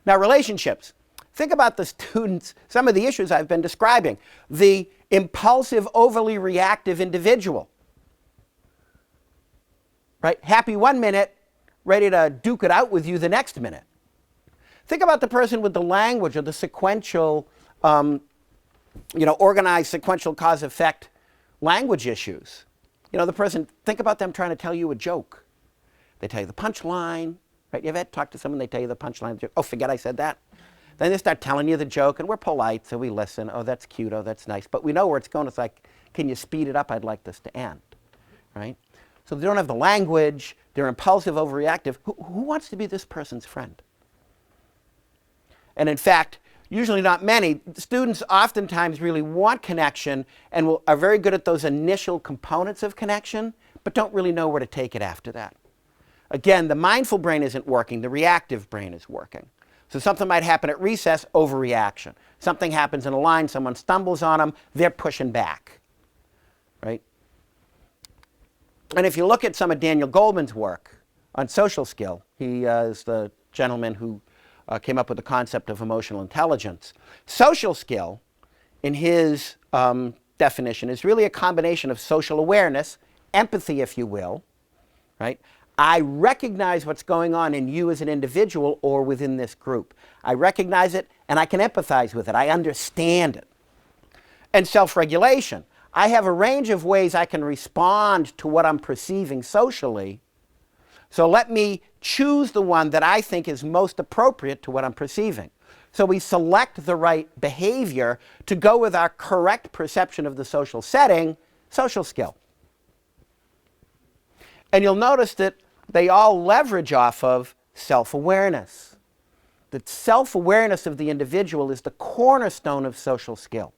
Now, relationships. Think about the students, some of the issues I've been describing. The impulsive, overly reactive individual. Right? Happy one minute, ready to duke it out with you the next minute. Think about the person with the language or the sequential, organized sequential cause-effect language issues. The person, think about them trying to tell you a joke. They tell you the punchline. Right? You ever talk to someone, they tell you the punchline of the joke. Oh, forget I said that. Then they start telling you the joke, and we're polite, so we listen. Oh, that's cute. Oh, that's nice. But we know where it's going. It's like, can you speed it up? I'd like this to end. Right? So they don't have the language. They're impulsive, overreactive. Who wants to be this person's friend? And in fact, usually not many. Students oftentimes really want connection and are very good at those initial components of connection, but don't really know where to take it after that. Again, the mindful brain isn't working. The reactive brain is working. So something might happen at recess, overreaction. Something happens in a line, someone stumbles on them, they're pushing back. Right? And if you look at some of Daniel Goldman's work on social skill, he is the gentleman who came up with the concept of emotional intelligence. Social skill, in his definition, is really a combination of social awareness, empathy, if you will, right? I recognize what's going on in you as an individual or within this group. I recognize it and I can empathize with it. I understand it. And self-regulation. I have a range of ways I can respond to what I'm perceiving socially. So let me choose the one that I think is most appropriate to what I'm perceiving. So we select the right behavior to go with our correct perception of the social setting, social skill. And you'll notice that they all leverage off of self-awareness. The self-awareness of the individual is the cornerstone of social skill.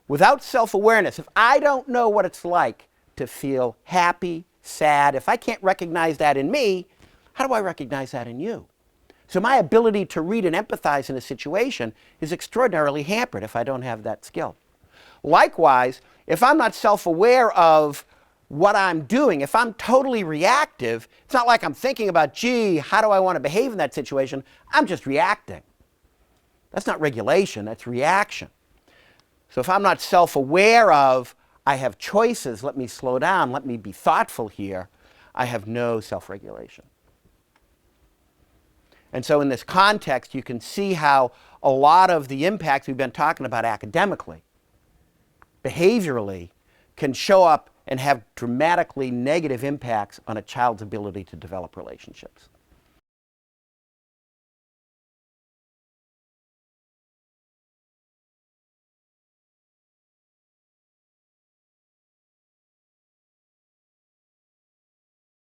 Without self-awareness, if I don't know what it's like to feel happy, sad, if I can't recognize that in me, how do I recognize that in you? So my ability to read and empathize in a situation is extraordinarily hampered if I don't have that skill. Likewise, if I'm not self-aware of what I'm doing, if I'm totally reactive, it's not like I'm thinking about, gee, how do I want to behave in that situation? I'm just reacting. That's not regulation, that's reaction. So if I'm not self-aware of, I have choices, let me slow down, let me be thoughtful here, I have no self-regulation. And so in this context, you can see how a lot of the impacts we've been talking about academically, behaviorally, can show up and have dramatically negative impacts on a child's ability to develop relationships.